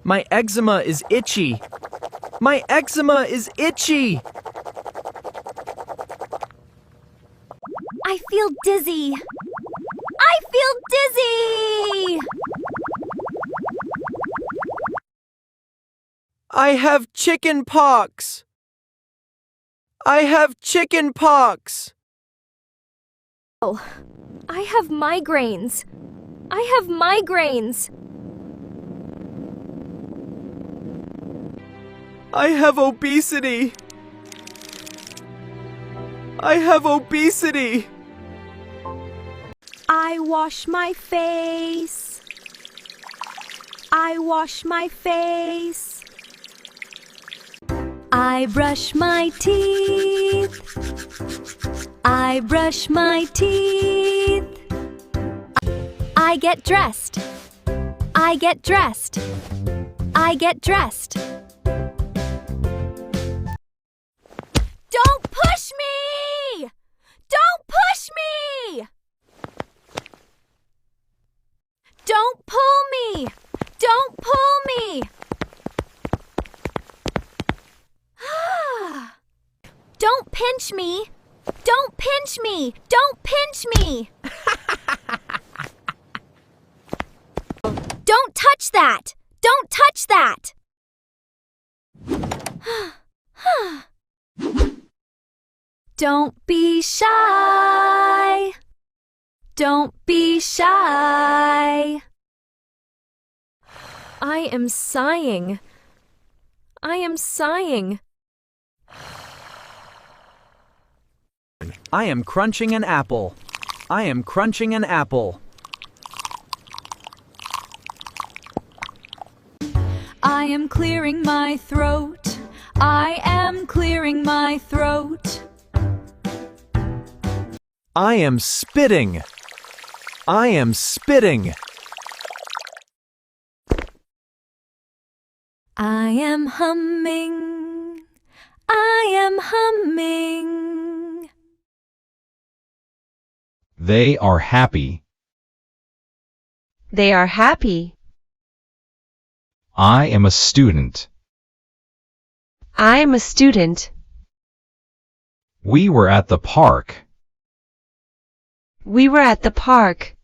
My eczema is itchy. My eczema is itchy. I feel dizzy. I feel dizzy! I have chicken pox. I have chicken pox. Oh, I have migraines. I have migraines. I have obesity. I have obesity. I wash my face. I wash my face. I brush my teeth. I brush my teeth. I get dressed. I get dressed. I get dressed. Don't push me! Don't push me! Don't pull me! Don't pull me! Don't pinch me! Don't pinch me! Don't pinch me! Don't touch that! Don't touch that! Don't be shy! Don't be shy! I am sighing. I am sighing. I am crunching an apple. I am crunching an apple. I am clearing my throat. I am clearing my throat. I am spitting. I am spitting. I am humming. I am humming. They are happy. They are happy. I am a student. I am a student. We were at the park. We were at the park.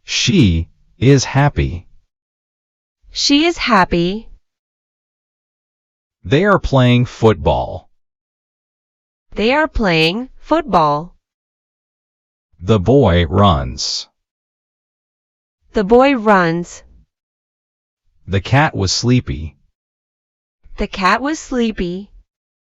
She is happy. She is happy. They are playing football. They are playing football. The boy runs. The boy runs. The cat was sleepy. The cat was sleepy.